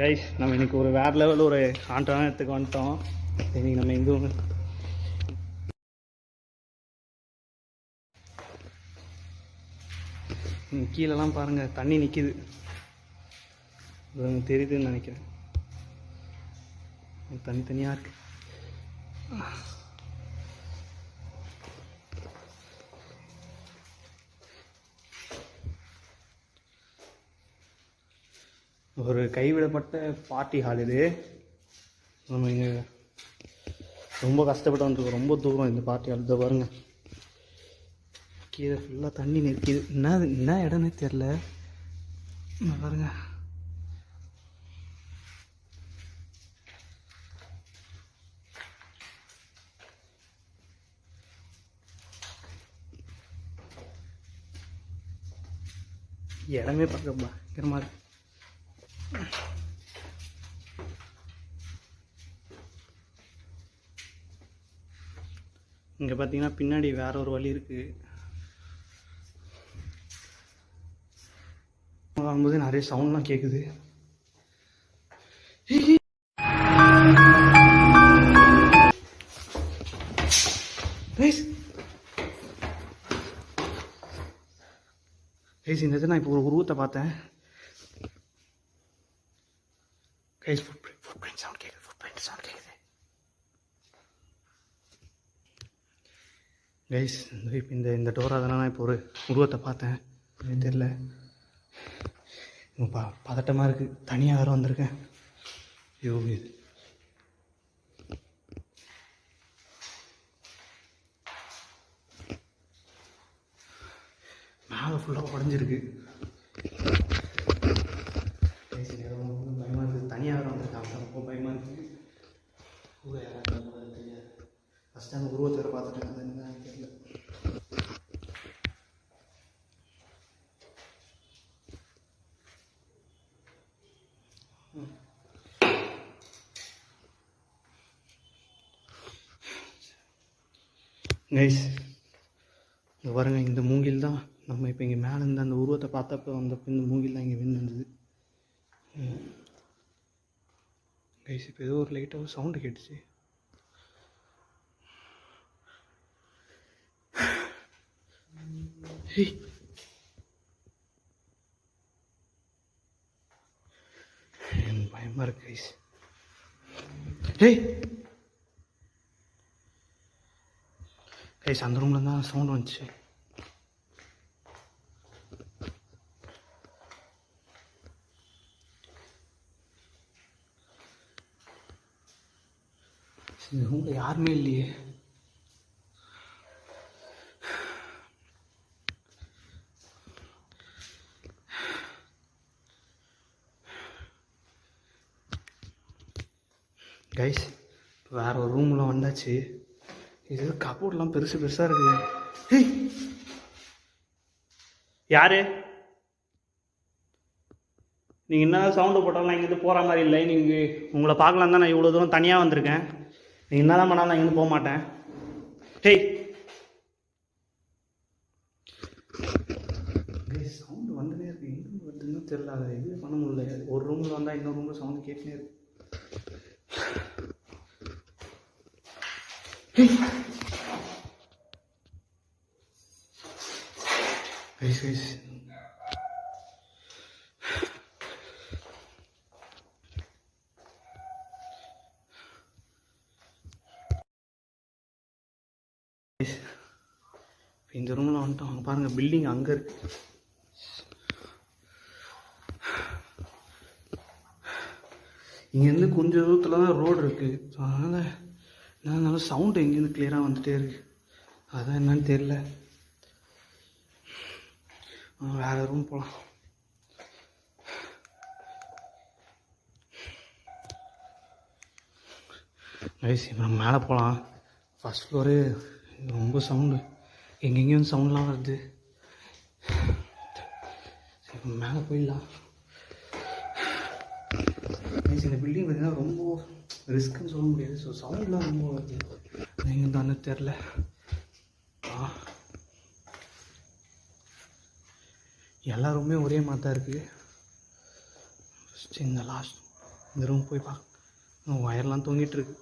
Guys நம்ம இன்றைக்கி ஒரு வேறு லெவலில் ஒரு ஆண்டான இடத்துக்கு வந்துட்டோம். இன்றைக்கி நம்ம எங்கே கீழெல்லாம் பாருங்கள், தண்ணி நிற்கிது, தெரியுதுன்னு நினைக்கிறேன். தனித்தனியாக இருக்கு. ஒரு கைவிடப்பட்ட பார்ட்டி ஹால் இது. நம்ம இங்கே ரொம்ப கஷ்டப்பட்டு வந்துருக்கோம். ரொம்ப தூரம் இந்த பார்ட்டி ஹால். இதை பாருங்கள், கீழே ஃபுல்லாக தண்ணி நிற்கிது. என்ன இடம்னே தெரில. பாருங்க, இடமே பார்க்க பயங்கரமாக இருக்கு. இங்கே பார்த்தீங்கன்னா பின்னாடி வேற ஒரு வழி இருக்குது. வரும்போது நிறைய சவுண்ட்லாம் கேட்குது. இந்த இது நான் இப்போ ஒரு உருவத்தை பார்த்தேன். ஃபுட் சவுண்ட் கேட்குது. கைஸ் இப்போ இந்த டோர் அதெல்லாம் நான் இப்போ ஒரு உருவத்தை பார்த்தேன். தெரில, பதட்டமாக இருக்குது. தனியாக வேறு வந்திருக்கேன். ஐயோ, இது மேலே ஃபுல்லாக உடஞ்சிருக்கு. பயமாக இருக்குது. தனியாக வேறு வந்திருக்கேன். ரொம்ப பயமாக இருக்குது. தெரியாது. ஃபஸ்ட்டு அந்த உருவத்தை வேறு பார்த்துட்டேன். அது என்ன தெரியல. கைஸ் இங்கே பாருங்க, இந்த மூங்கில் தான் நம்ம இப்போ இங்கே மேலே இருந்து அந்த உருவத்தை பார்த்தப்போ வந்தப்போ இந்த மூங்கில் தான் இங்கே விழுந்தது. கைஸ் இப்போ ஏதோ ஒரு லைட்டாக சவுண்டு கேட்டுச்சு. பயமாக இருக்கு கைஸ். கைஸ் அந்த ரூமில் தான் சவுண்ட் வந்துச்சு. இந்த ரூமில் யாருமே இல்லையே. கைஸ் வேறு ஒரு ரூம்லாம் வந்தாச்சு. இது கபோர்ட்லாம் பெருசாக இருக்குது. யாரு நீங்கள் என்ன சவுண்டு போட்டாலும் நான் இங்கேருந்து போகிற மாதிரி இல்லை. நீங்கள் உங்களை பார்க்கலாம் தான் நான் இவ்வளோ தூரம் தனியாக வந்திருக்கேன். நீங்கள் என்ன தான் பண்ணாலும் நான் இங்கேருந்து போக மாட்டேன். சவுண்டு வந்துனே இருக்கு. எங்கே வருதுன்னு தெரியல. அதை எதுவும் பண்ண முடியல. ஒரு ரூமில் வந்தால் இன்னொரு ரூமில் சவுண்டு கேட்டுனே இருக்கு. இந்த ரூமில் வந்துட்டோம். அங்கே பாருங்கள், பில்டிங் அங்கே இருக்கு. இங்கேருந்து கொஞ்சம் தூரத்தில் தான் ரோடு இருக்குது. ஸோ அதனால் நல்லா சவுண்டு எங்கேருந்து கிளியராக வந்துகிட்டே இருக்கு. அதான் என்னன்னு தெரில. வேறு ரூம் போகலாம். கைஸ் இப்போ நம்ம மேலே போகலாம். ஃபஸ்ட் ஃப்ளோரு ரொம்ப சவுண்டு, எங்கெங்கேயும் சவுண்ட்லாம் வருது. இப்போ மேலே போயிடலாம். இந்த பில்டிங் பார்த்தீங்கன்னா ரொம்ப ரிஸ்க்குன்னு சொல்ல முடியாது. ஸோ சவுண்ட்லாம் ரொம்ப வருது. எங்கே தானே தெரில. எல்லாருமே ஒரே மாதிரி தான் இருக்குது. ஃபஸ்ட்டு இந்த லாஸ்ட் இந்த ரூம் போய் ஒயர்லாம் தொங்கிட்டு இருக்கு.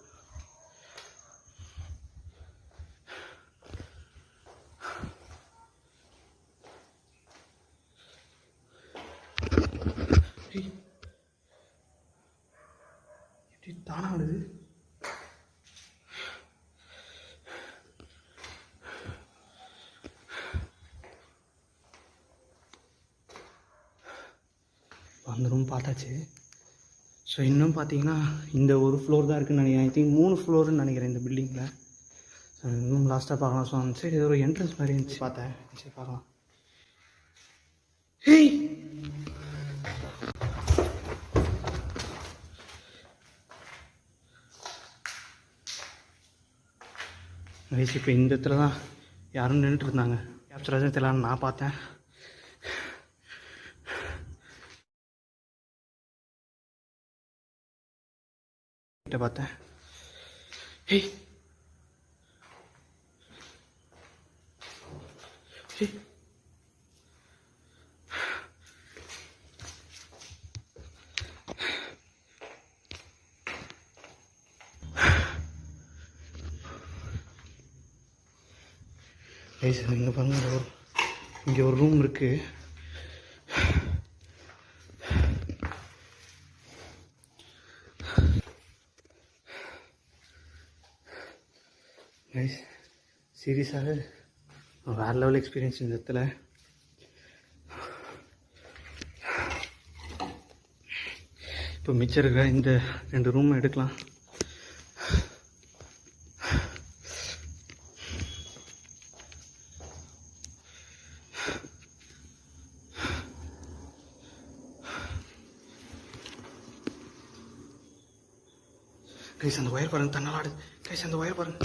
எப்படி தானா ஆடுது? அந்த ரூம் பார்த்தாச்சு. ஸோ இன்னும் பார்த்தீங்கன்னா இந்த ஒரு ஃப்ளோர் தான் இருக்குதுன்னு நினைக்கிறேன். ஐ திங்க் 3 ஃப்ளோர்னு நினைக்கிறேன் இந்த பில்டிங்கில். ஸோ இன்னும் லாஸ்ட்டாக பார்க்கலாம். ஸோ அந்த சைடு ஏதோ ஒரு என்ட்ரன்ஸ் மாதிரி இருந்துச்சு, பார்த்தேன். சரி பார்க்கலாம். ஹேய், வயசு இப்போ இந்த இடத்துல தான் யாரும் நின்றுட்டு இருந்தாங்க. கேப்சராஜன் தெரியலான்னு நான் பார்த்தேன். பார்த்தேன். ஹேய் ஹே, இங்கே பாருங்க, இங்கே ஒரு ரூம் இருக்கு. சீரியஸாக வேறு லெவல் எக்ஸ்பீரியன்ஸ் இந்த இடத்துல. இப்போ மிச்சம் இருக்கிற இந்த 2 ரூம் எடுக்கலாம். கைஸ் அந்த ஒயர் பாருங்க, தன்னால் ஆடுது. கைஸ் அந்த ஒயர் பாருங்க.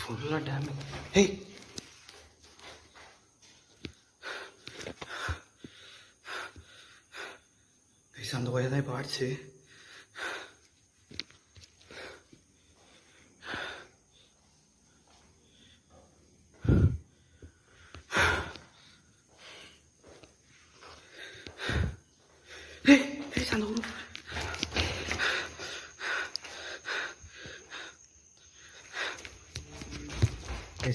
ஃபுல்லாக டேமேஜ். ஹேய், கைஸ் அந்த ஒயர் தான் இப்போ ஆடிச்சு. அந்த ஊர்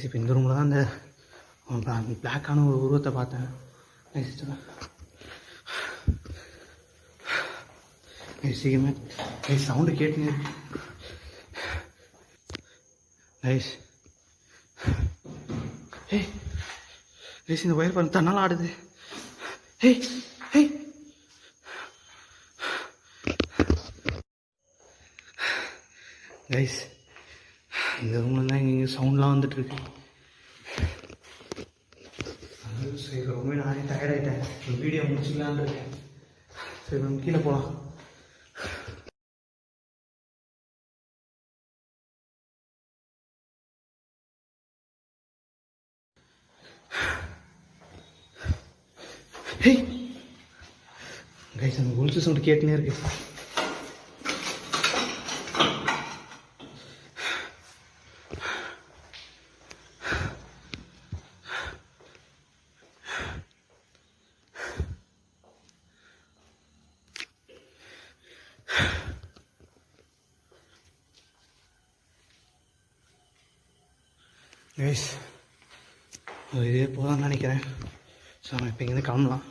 இப்போ இந்த ரூமில் தான் அந்த பிளாக்கான ஒரு உருவத்தை பார்த்தேன். சீக்கிரமே சவுண்டு கேட்டுங்க. கைஸ் கைஸ் இந்த ஒயர் பாருங்க, தன்னால் ஆடுது. ஹே ஹே, கைஸ் இந்த ரூமில் தான் இங்கே சவுண்ட்லாம் வந்துட்டுருக்கு. சரி, ரொம்ப நானே டயர்டாயிட்டேன். வீடியோ முடிச்சுக்கலான்னு இருக்கேன். சரி, நம்ம கீழே போகலாம். ஹே கைஸ் அந்த கொலுசு சவுண்ட் கேட்டுனே இருக்கு. கைஸ் இதே போதான்னு நினைக்கிறேன். ஸோ நம்ம இப்போ இங்கேருந்து கிளம்பலாம்.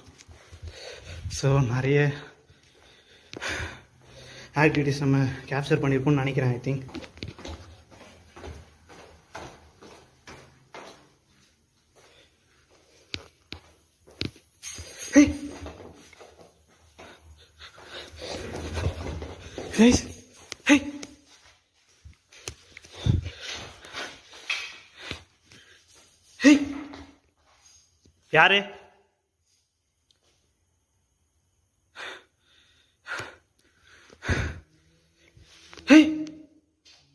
ஸோ நிறைய ஆக்டிவிட்டிஸ் நம்ம கேப்சர் பண்ணியிருப்போம்னு நினைக்கிறேன். ஐ திங்க் கைஸ் யாரு?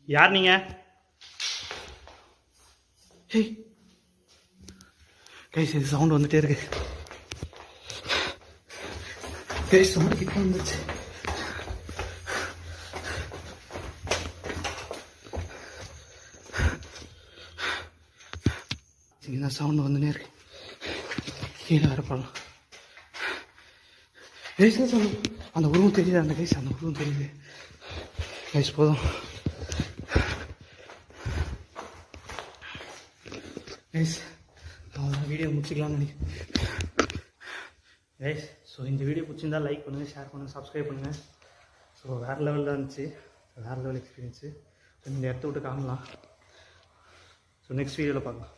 யார் நீங்க? கைஸ் இது சவுண்ட் வந்துட்டே இருக்கு. கைஸ் சவுண்ட் கிட்ட வந்துச்சு. இங்கே தான் சவுண்டு வந்துனே இருக்கு. கீழே வேறு போகலாம். கைஸ் அந்த உருவம் தெரியுது, அந்த கைஸ் அந்த உருவம் தெரியுது கைஸ். போதும் கைஸ், அவ்வளோதான், வீடியோ முடிச்சுக்கலாம்னு நினைக்கிறேன் கைஸ். ஸோ இந்த வீடியோ பிடிச்சிருந்தா லைக் பண்ணுங்கள், ஷேர் பண்ணுங்கள், சப்ஸ்கிரைப் பண்ணுங்கள். ஸோ வேறு லெவலில் இருந்துச்சு, வேறு லெவல் எக்ஸ்பீரியன்ஸு. ஸோ இந்த இடத்த விட்டு காணலாம். ஸோ நெக்ஸ்ட் வீடியோவில் பார்க்கலாம்.